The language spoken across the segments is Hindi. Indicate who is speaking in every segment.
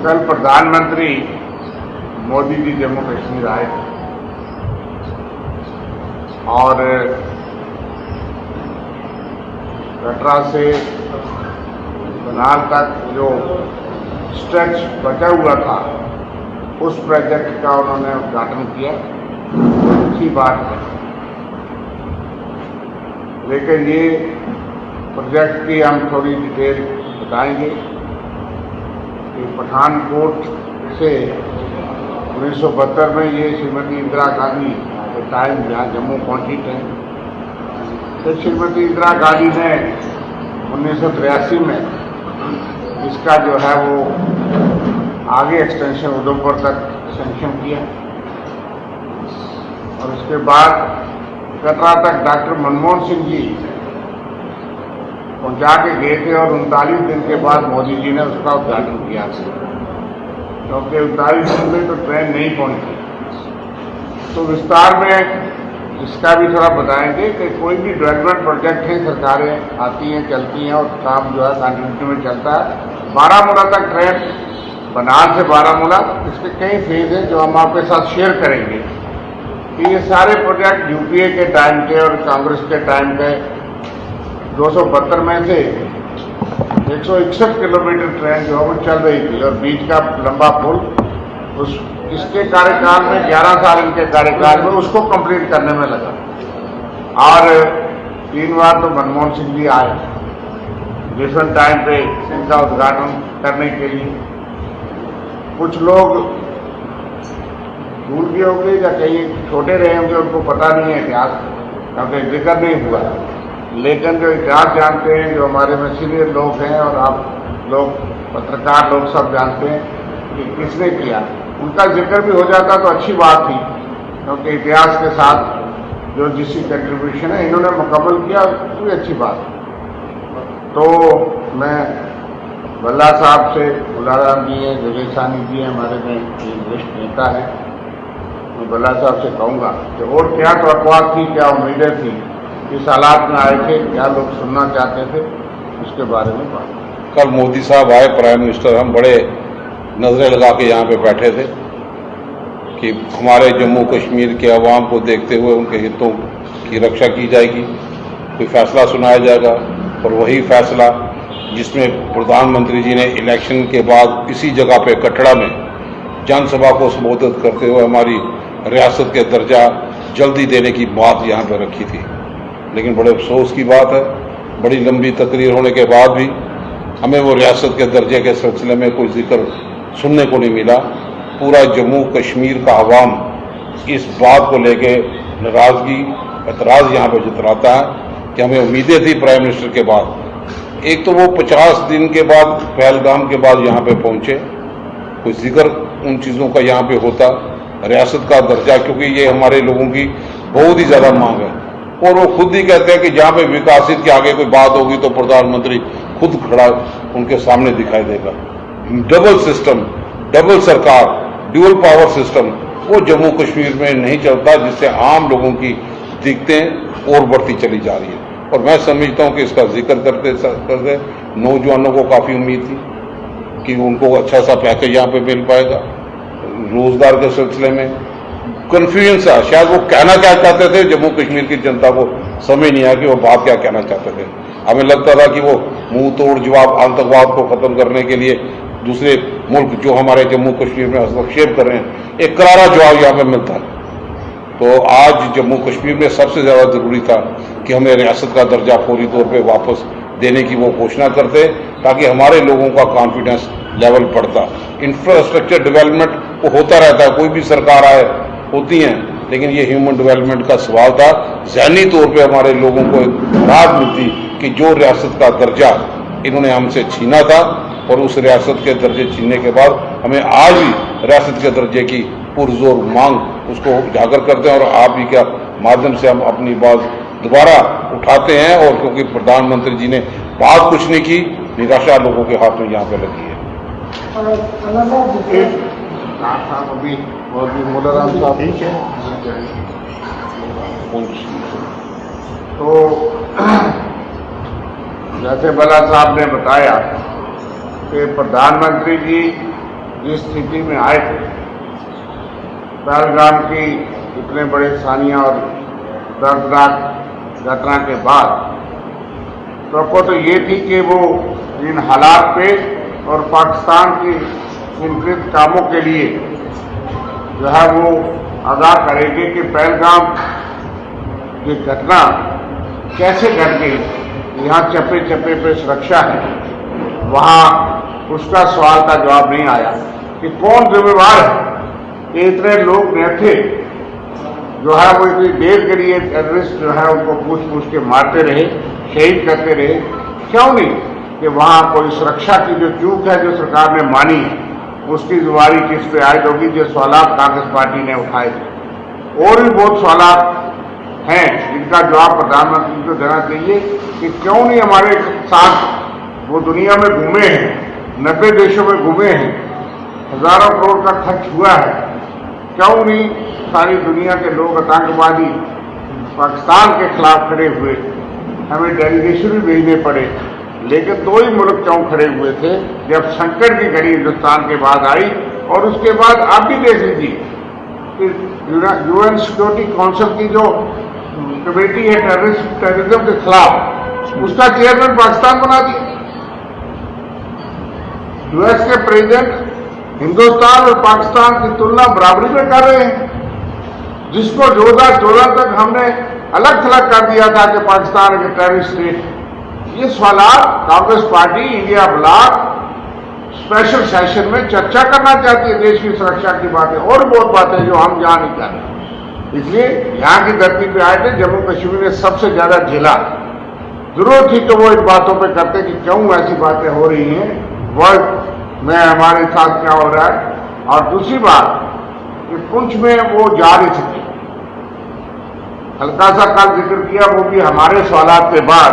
Speaker 1: कल प्रधानमंत्री मोदी जी जम्मू कश्मीर आए थे और कटरा से बनाल तक जो स्ट्रेच बचा हुआ था उस प्रोजेक्ट का उन्होंने उद्घाटन किया। अच्छी बात है, लेकिन ये प्रोजेक्ट की हम थोड़ी डिटेल बताएंगे कि पठानकोट से 1972 में ये श्रीमती इंदिरा गांधी के टाइम जहाँ जम्मू पहुंची थे, तो श्रीमती इंदिरा गांधी ने 1983 में इसका जो है वो आगे एक्सटेंशन उधमपुर तक सैंक्शन किया और उसके बाद कटरा तक डॉक्टर मनमोहन सिंह जी पहुंचा के गए थे और 39 दिन के बाद मोदी जी ने उसका उद्घाटन किया था, क्योंकि 39 दिन में तो ट्रेन नहीं पहुंची। तो विस्तार में इसका भी थोड़ा बताएंगे कि कोई भी डेवलपमेंट प्रोजेक्ट है, सरकारें आती हैं चलती हैं और काम जो है कंटिन्यूटी में चलता है। बारामूला तक ट्रेन, बनाल से बारामूला, इसके कई फेज हैं जो हम आपके साथ शेयर करेंगे कि ये सारे प्रोजेक्ट यूपीए के टाइम के और कांग्रेस के टाइम के 272 में से 161 किलोमीटर ट्रेन जो है वो चल रही थी और बीच का लंबा पुल इसके कार्यकाल में 11 साल इनके कार्यकाल में उसको कंप्लीट करने में लगा। और 3 बार तो मनमोहन सिंह जी आए डिफरेंट टाइम पे इनका उद्घाटन करने के लिए। कुछ लोग भूल गए होंगे या कहीं छोटे रहे होंगे, उनको पता नहीं है इतिहास, क्योंकि जिक्र नहीं हुआ, लेकिन जो इतिहास जानते हैं, जो हमारे में सीनियर लोग हैं और आप लोग पत्रकार लोग सब जानते हैं कि किसने किया, उनका जिक्र भी हो जाता तो अच्छी बात थी, क्योंकि इतिहास के साथ जो जिसकी कंट्रीब्यूशन है इन्होंने मुकम्मल किया, वो भी अच्छी बात। तो मैं भल्ला साहब से, गुलाराम जी हैं, जगेशानी जी हैं, हमारे में वरिष्ठ नेता हैं, मैं भल्ला साहब से कहूँगा कि और क्या तवक्कुआत थी, क्या उम्मीदें थी, इस हालात में आए थे, क्या लोग सुनना चाहते थे, उसके बारे में बात।
Speaker 2: कल मोदी साहब आए, प्राइम मिनिस्टर, हम बड़े नजरें लगा के यहाँ पे बैठे थे कि हमारे जम्मू कश्मीर के अवाम को देखते हुए उनके हितों की रक्षा की जाएगी, कोई फैसला सुनाया जाएगा। और वही फैसला जिसमें प्रधानमंत्री जी ने इलेक्शन के बाद इसी जगह पे कटरा में जनसभा को संबोधित करते हुए हमारी रियासत के दर्जा जल्दी देने की बात यहाँ पर रखी थी। लेकिन बड़े अफसोस की बात है, बड़ी लंबी तकरीर होने के बाद भी हमें वो रियासत के दर्जे के सिलसिले में कोई जिक्र सुनने को नहीं मिला। पूरा जम्मू कश्मीर का अवाम इस बात को लेके नाराजगी, एतराज़ यहाँ पर जताता है कि हमें उम्मीदें थी प्राइम मिनिस्टर के बाद। एक तो वो 50 दिन के बाद पहलगाम के बाद यहाँ पे पहुँचे, कोई जिक्र उन चीज़ों का यहाँ पे होता, रियासत का दर्जा, क्योंकि ये हमारे लोगों की बहुत ही ज़्यादा मांग है। और वो खुद ही कहते हैं कि जहाँ पे विकासित के आगे कोई बात होगी तो प्रधानमंत्री खुद खड़ा उनके सामने दिखाई देगा। डबल सिस्टम, डबल सरकार, ड्यूअल पावर सिस्टम वो जम्मू कश्मीर में नहीं चलता, जिससे आम लोगों की दिक्कतें और बढ़ती चली जा रही है। और मैं समझता हूँ कि इसका जिक्र करते करते नौजवानों को काफ़ी उम्मीद थी कि उनको अच्छा सा पैकेज यहाँ पे मिल पाएगा, रोजगार के सिलसिले में कन्फ्यूजन था। शायद वो कहना क्या चाहते थे, जम्मू कश्मीर की जनता को समझ नहीं आया कि वो बात क्या कहना चाहते थे। हमें लगता था कि वो मुंह तोड़ जवाब आतंकवाद को खत्म करने के लिए दूसरे मुल्क जो हमारे जम्मू कश्मीर में हस्तक्षेप कर रहे हैं, एक करारा जवाब यहाँ पे मिलता है। तो आज जम्मू कश्मीर में सबसे ज़्यादा ज़रूरी था कि हमें रियासत का दर्जा फौरी तौर पर वापस देने की वो घोषणा करते, ताकि हमारे लोगों का कॉन्फिडेंस लेवल बढ़ता। इंफ्रास्ट्रक्चर डेवलपमेंट वो होता रहता है, कोई भी सरकार आए होती हैं, लेकिन ये ह्यूमन डेवलपमेंट का सवाल था। ज़हनी तौर पे हमारे लोगों को एक राहत मिलती कि जो रियासत का दर्जा इन्होंने हमसे छीना था, और उस रियासत के दर्जे छीनने के बाद हमें आज भी रियासत के दर्जे की पुरजोर मांग उसको उजागर करते हैं। और आप ही के माध्यम से हम अपनी बात दोबारा उठाते हैं, और क्योंकि प्रधानमंत्री जी ने बात कुछ नहीं की, निराशा लोगों के हाथ में यहाँ पे लगी है।
Speaker 1: अभी मुलाराम साहब ठीक है, तो जैसे भल्ला साहब ने बताया कि प्रधानमंत्री जी जिस स्थिति में आए थे पहलगाम की इतने बड़े सानिया और दर्दनाक घटना के बाद, तो ये थी कि वो इन हालात पे और पाकिस्तान की इन कृत कामों के लिए जो है वो अदा करेंगे कि पहलगाम की घटना कैसे घट गई, यहाँ चप्पे चप्पे पे सुरक्षा है, वहाँ उसका सवाल का जवाब नहीं आया कि कौन जिम्मेवार है कि इतने लोग न थे जो है वो इतनी देर के लिए टेररिस्ट जो है उनको पूछ पूछ के मारते रहे, शहीद करते रहे। क्यों नहीं कि वहाँ कोई सुरक्षा की जो चूक है जो सरकार ने मानी है उसकी जिम्मेदारी किस पे आयद होगी, जो सवाल कांग्रेस पार्टी ने उठाए थे। और भी बहुत सवाल हैं जिनका जवाब प्रधानमंत्री को देना चाहिए कि क्यों नहीं हमारे साथ वो दुनिया में घूमे हैं, 90 देशों में घूमे हैं, हजारों करोड़ का खर्च हुआ है, क्यों नहीं सारी दुनिया के लोग आतंकवादी पाकिस्तान के खिलाफ खड़े हुए, हमें डेलीगेशन भी भेजने पड़े, लेकिन 2 ही मुल्क क्यों खड़े हुए थे जब संकट की घड़ी हिंदुस्तान के बाद आई। और उसके बाद आप भी देख लीजिए कि यूएन सिक्योरिटी काउंसिल की जो कमेटी है टेररिज्म के खिलाफ, उसका चेयरमैन पाकिस्तान बना दिया। यूएस के प्रेसिडेंट हिंदुस्तान और पाकिस्तान की तुलना बराबरी में कर रहे हैं, जिसको 2014 तक हमने अलग थलग कर दिया था कि पाकिस्तान एक टेररिस्ट स्टेट। ये सवाल Congress party India block special session में चर्चा करना चाहती है, देश की सुरक्षा की बातें और बहुत बातें जो हम यहाँ नहीं कर रहे। इसलिए यहाँ की धरती पे आए थे, जम्मू कश्मीर ने सबसे ज्यादा झेला। जरूरत थी तो वो इन बातों पे करते कि क्यों ऐसी बातें हो रही हैं, वर्ल्ड में हमारे साथ क्या हो रहा है। और दूसरी बात कि पुंछ में वो जा नहीं सके, हल्का सा कल जिक्र किया, वो भी हमारे सवालात के बाद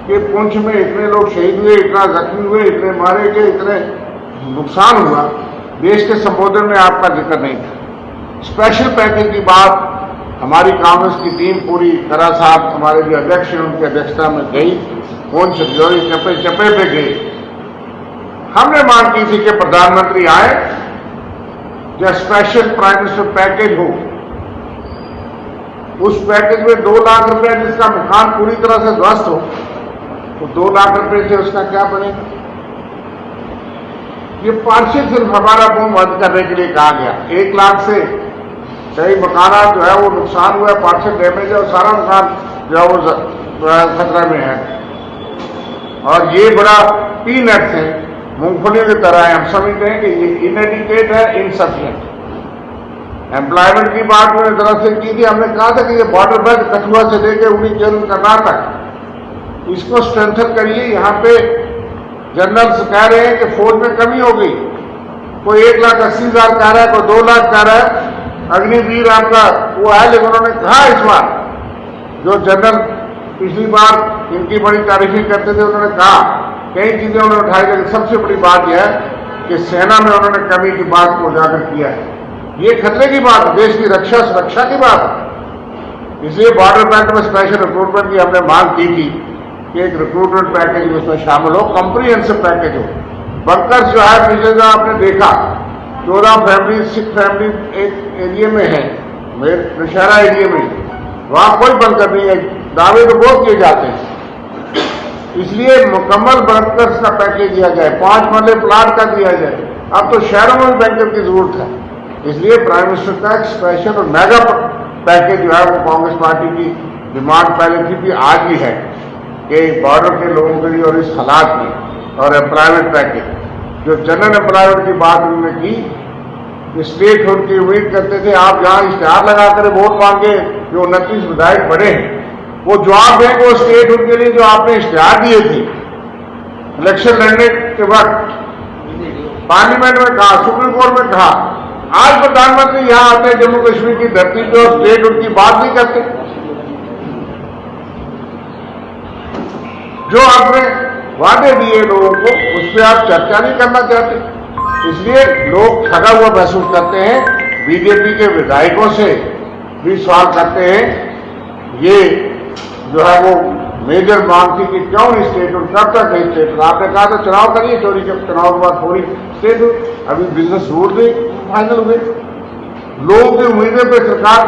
Speaker 1: कि पुंछ में इतने लोग शहीद हुए, इतना जख्मी हुए, इतने मारे गए, इतने नुकसान हुआ, देश के संबोधन में आपका जिक्र नहीं था। स्पेशल पैकेज की बात हमारी कांग्रेस की टीम पूरी तरह साहब हमारे जो अध्यक्ष हैं उनकी अध्यक्षता में गई, पुंछ जोरी चप्पे चप्पे पे गई। हमने मांग की थी कि प्रधानमंत्री आए, जो स्पेशल प्राइम मिनिस्टर पैकेज हो, उस पैकेज में 2 लाख रुपए जिसका मकान पूरी तरह से ध्वस्त हो, तो 2 लाख रुपए से उसका क्या बनेगा। ये पार्षद सिर्फ हमारा मुंह बंद करने के लिए कहा गया। 1 लाख से कई मकाना जो है वो नुकसान हुआ है, पार्षद डैमेज है और सारा मकान जो है वो खतरा में है। और ये बड़ा पीनट्स है, मूंगफली की तरह है। हम समझते हैं कि ये इनएडिकेट है, इनसफिशिएंट। एम्प्लॉयमेंट की बात मैंने तरफ से की थी, हमने कहा था कि ये बॉर्डर बेल्ट कठुआ से लेकर उड़ी केरल कर्नाटक, इसको स्ट्रेंथन करिए। यहाँ पे जनरल्स कह रहे हैं कि फौज में कमी हो गई, कोई 1,80,000 कह रहा है, कोई 2 लाख कह रहा है। अग्निवीर आपका वो है, लेकिन उन्होंने कहा इस बार जो जनरल पिछली बार इनकी बड़ी तारीफी करते थे, उन्होंने कहा कई चीजें उन्होंने उठाई, लेकिन सबसे बड़ी बात यह है कि सेना में उन्होंने कमी की बात को उजागर किया है। ये खतरे की बात है, देश की रक्षा सुरक्षा की बात है। इसलिए बॉर्डर बैंक में स्पेशल रिक्रूटमेंट की हमने मांग की थी कि एक रिक्रूटमेंट पैकेज उसमें शामिल हो, कॉम्प्रिहेंसिव पैकेज हो। बंकर्स जो है पिछले जो आपने देखा 14 फैमिली 6 फैमिली एक एरिया में है, नौशहरा एरिया में, वहां कोई बंकर नहीं है। दावे तो बहुत किए जाते हैं, इसलिए मुकम्मल बंकर्स का पैकेज दिया जाए, 5 मरले प्लाट का दिया जाए। अब तो शहरों में भी बैंकर की जरूरत है, इसलिए प्राइम मिनिस्टर का एक स्पेशल और मेगा पैकेज जो है वो कांग्रेस पार्टी की डिमांड पहले थी भी आज भी है कि बॉर्डर के लोगों के लिए और इस हालात में। और एम्प्लॉयमेंट पैकेज जो जनरल एम्प्लॉयमेंट की बात उन्होंने की कि स्टेट उनकी उम्मीद करते थे आप जहां इश्तेहार लगा कर वोट मांगे, जो 29 विधायक बड़े हैं वो जवाब देंगे वो स्टेट उनके लिए जो आपने इश्तेहार दिए थे इलेक्शन लड़ने के वक्त, पार्लियामेंट में कहा, सुप्रीम कोर्ट में कहा। आज प्रधानमंत्री यहां आते हैं जम्मू कश्मीर की धरती पे और स्टेट उनकी बात नहीं करते। जो आपने वादे दिए लोगों को उस पर आप चर्चा नहीं करना चाहते, इसलिए लोग ठगा हुआ महसूस करते हैं। बीजेपी के विधायकों से भी सवाल करते हैं, ये जो है वो मेजर मांग थी कि क्यों नहीं स्टेट और कब तक नहीं स्टेट। आपने कहा था चुनाव करिए, चोरी के चुनाव के बाद थोड़ी स्टेट हो। अभी बिजनेस रूल भी फाइनल हुए। लोगों की उम्मीदें पे सरकार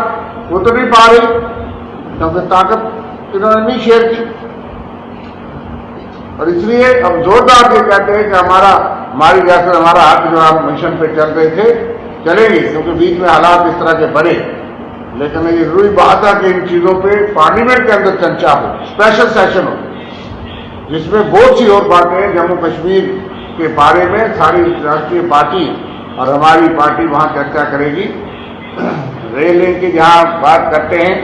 Speaker 1: उतर नहीं पा रही क्योंकि ताकत इन्होंने नहीं शेयर की, और इसलिए हम जोरदार ये कहते हैं कि हमारी रियासत, हमारा हाथ जो आप मिशन पे चल रहे थे चलेंगे, क्योंकि बीच में हालात इस तरह के बने। लेकिन ये जरूरी बात है कि इन चीजों पे पार्लियामेंट के अंदर चर्चा हो, स्पेशल सेशन हो, जिसमें बहुत सी और बातें जम्मू कश्मीर के बारे में सारी राष्ट्रीय पार्टी और हमारी पार्टी वहां चर्चा करेगी। रेल लिंक की जहां बात करते हैं,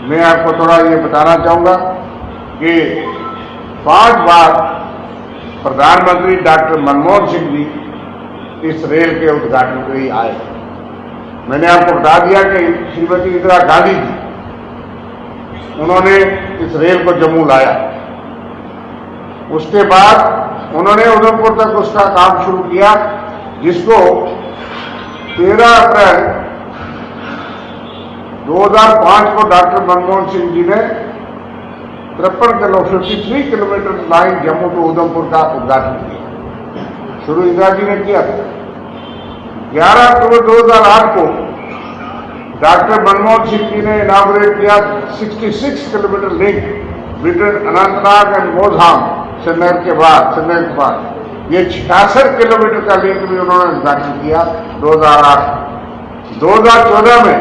Speaker 1: मैं आपको थोड़ा ये बताना चाहूंगा कि 5 बार प्रधानमंत्री डॉक्टर मनमोहन सिंह जी इस रेल के उद्घाटन के लिए आए। मैंने आपको बता दिया कि श्रीमती इंदिरा गांधी जी उन्होंने इस रेल को जम्मू लाया। उसके बाद उन्होंने उधमपुर तक उसका काम शुरू किया, जिसको 13 अप्रैल 2005 को डॉक्टर मनमोहन सिंह जी ने 53 kilometre line Jammu to Udhampur का उद्घाटन किया। शुरू इंदिरा जी ने किया था। 11 अक्टूबर 2008 को डॉक्टर मनमोहन सिंह जी ने इनाग्रेट किया 66 kilometre link between Anantnag and मोधाम, श्रीनगर के बाद ये 66 किलोमीटर का लिंक भी उन्होंने उद्घाटन किया 2008। 2014 में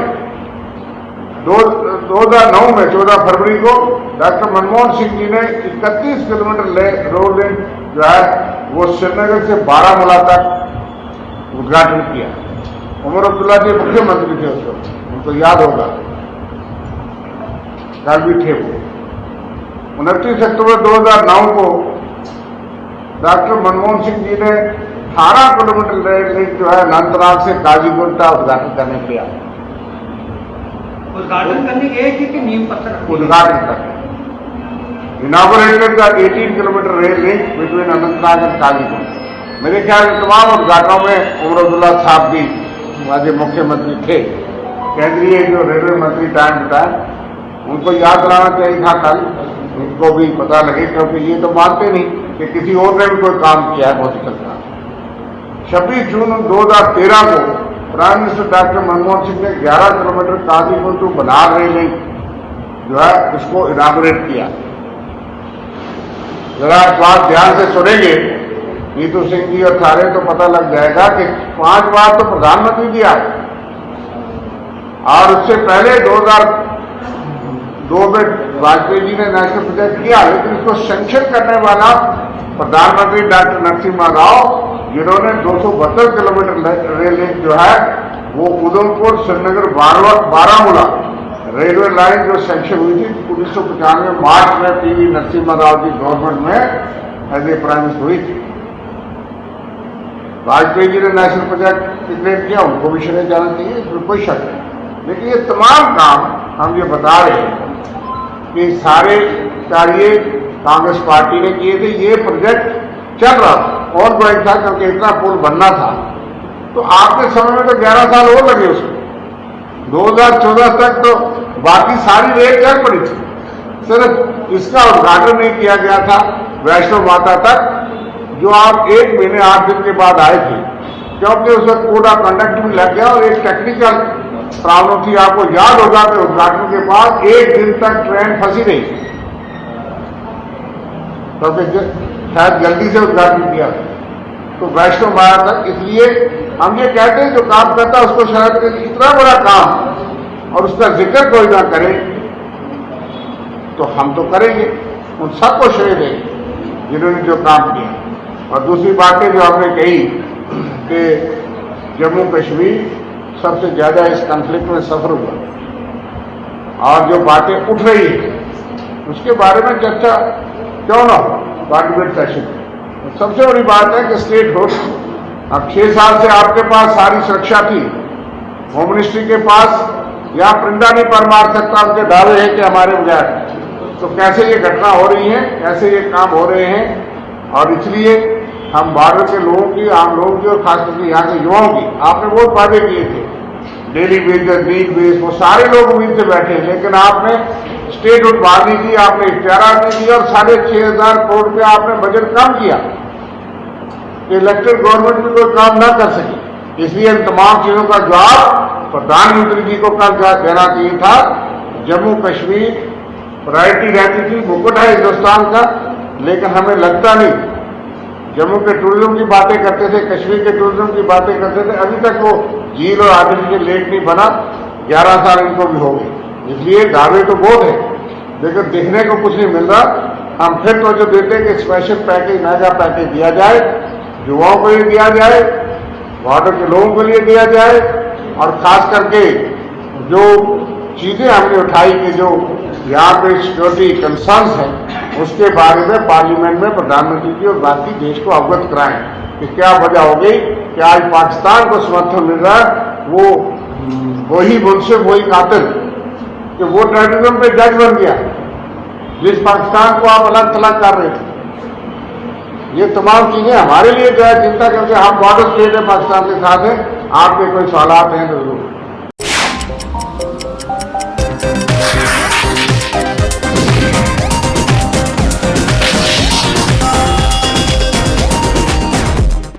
Speaker 1: 2009 में 14 फरवरी को डॉक्टर मनमोहन सिंह जी ने 31 किलोमीटर रोड लिंक जो है वो श्रीनगर से बारामूला तक उद्घाटन किया। उमर अब्दुल्ला जी मुख्यमंत्री थे उस वक्त, उनको याद होगा, कल भी थे वो। 29 अक्टूबर 2009 को डॉक्टर मनमोहन सिंह जी ने 18 किलोमीटर लिंक जो है अनंतनाग से काजीगुंड का उद्घाटन करने के लिए
Speaker 3: उद्घाटन करने गए थे कि नींव पत्थर
Speaker 1: उद्घाटन करने इनागोरेटेड का 18 kilometre rail link between Anantnag and Qazigund. मेरे ख्याल में तमाम उद्घाटनों में उमर अब्दुल्ला साहब भी हमारे मुख्यमंत्री थे, केंद्रीय जो रेलवे मंत्री टाइम टू टाइम, उनको याद दिलाना चाहिए था कल, उनको भी पता लगे, क्योंकि ये तो मानते नहीं कि किसी और ने भी कोई काम किया है मोदी सरकार। 26 जून 2013 को prime minister doctor Manmohan Singh ने 11 किलोमीटर काजीगुंड टू बनार रेल लिंक जो है उसको इनाग्रेट किया। जरा बात ध्यान से सुनेंगे नीतू सिंह जी और सारे, तो पता लग जाएगा कि 5 बार तो प्रधानमंत्री जी आए, और उससे पहले 2002 में वाजपेयी जी ने नेशनल प्रोजेक्ट किया, लेकिन इसको सैंक्शन करने वाला प्रधानमंत्री डॉक्टर नरसिम्हा राव, जिन्होंने 272 किलोमीटर रेल लिंक जो है वो उधमपुर श्रीनगर बारामूला रेलवे लाइन जो सैंक्शन हुई थी 1995 मार्च में पीवी नरसिम्हा राव जी गवर्नमेंट में एज ए प्राइम मिनिस्टर हुई थी। वाजपेयी जी ने नेशनल प्रोजेक्ट डिक्लेयर किया, उनको भी श्रेय जाना चाहिए, इसमें कोई शक नहीं। लेकिन ये तमाम काम हम ये बता रहे हैं कि सारे कार्य कांग्रेस पार्टी ने किए थे। ये प्रोजेक्ट चल रहा था और गोइंग था, क्योंकि इतना पुल बनना था, तो आपके समय में तो 11 साल और लगे उसको। 2014 तक तो बाकी सारी रेल चल पड़ी थी, सिर्फ इसका उद्घाटन नहीं किया गया था वैष्णो माता तक, जो आप 1 महीने 8 दिन के बाद आए थे, क्योंकि उस वक्त कोड ऑफ कंडक्ट भी लग गया और एक टेक्निकल प्रॉब्लम थी। आपको याद होगा कि उद्घाटन के बाद 1 दिन तक ट्रेन फंसी रही, क्योंकि शायद जल्दी से उद्घाटन किया तो वैष्णो माता तक। इसलिए हम ये कहते हैं जो काम करता है उसको शायद इतना बड़ा काम और उसका जिक्र कोई ना करे, तो हम तो करेंगे, उन सबको श्रेय देंगे जिन्होंने जो काम किया। और दूसरी बातें जो आपने कही कि जम्मू कश्मीर सबसे ज्यादा इस कॉन्फ्लिक्ट में सफर हुआ और जो बातें उठ रही है उसके बारे में चर्चा क्यों ना हो पार्लियामेंट सेशन में। सबसे बड़ी बात है कि स्टेट होस्ट, अब 6 साल से आपके पास सारी सुरक्षा थी, होम मिनिस्ट्री के पास या परिंदा नहीं पर मार सकता, उनके दावे हैं कि हमारे बगैर, तो कैसे ये घटना हो रही है, कैसे ये काम हो रहे हैं। और इसलिए हम भारत के लोगों की, आम लोगों की और खासकर यहाँ के युवाओं की, आपने बहुत वादे किए थे, डेली वेजेस, नीड बेस, वो सारे लोग उम्मीद से बैठे, लेकिन आपने स्टेट उठवा दी थी, आपने इख्तियारात नहीं दिया और 6,500 करोड़ रुपया आपने बजट कम किया। इलेक्टेड गवर्नमेंट भी कोई काम ना कर सकी, इसलिए इन तमाम चीजों का जवाब प्रधानमंत्री जी को कल देना चाहिए था। जम्मू कश्मीर प्रायोरिटी रहती थी, मुकुट है हिंदुस्तान का, लेकिन हमें लगता नहीं। जम्मू के टूरिज्म की बातें करते थे, कश्मीर के टूरिज्म की बातें करते थे, अभी तक वो झील और आर्टिफिशियल लेक नहीं बना, 11 साल इनको भी हो गए। इसलिए दावे तो बहुत है, लेकिन देखने को कुछ नहीं मिल रहा। हम फिर तो जो देते हैं कि स्पेशल पैकेज, मेगा पैकेज दिया जाए, युवाओं को लिए दिया जाए, बॉर्डर के लोगों को लिए दिया जाए, और खास करके जो चीजें हमने उठाई कि जो यहाँ पे सिक्योरिटी कंसर्न्स हैं, उसके बारे में पार्लियामेंट में प्रधानमंत्री जी और बाकी देश को अवगत कराएं कि क्या वजह हो गई कि आज पाकिस्तान को समर्थन मिल रहा है। वो वही मुंसिफ, वही कातिल कि वो टेररिज्म पे जज बन गया, जिस पाकिस्तान को आप अलग थलग कर रहे थे। ये तमाम चीजें हमारे लिए जो है चिंता करके हम बॉर्डर स्टेट है पाकिस्तान के साथ है। आपके कोई सवाल हैं तो जरूर।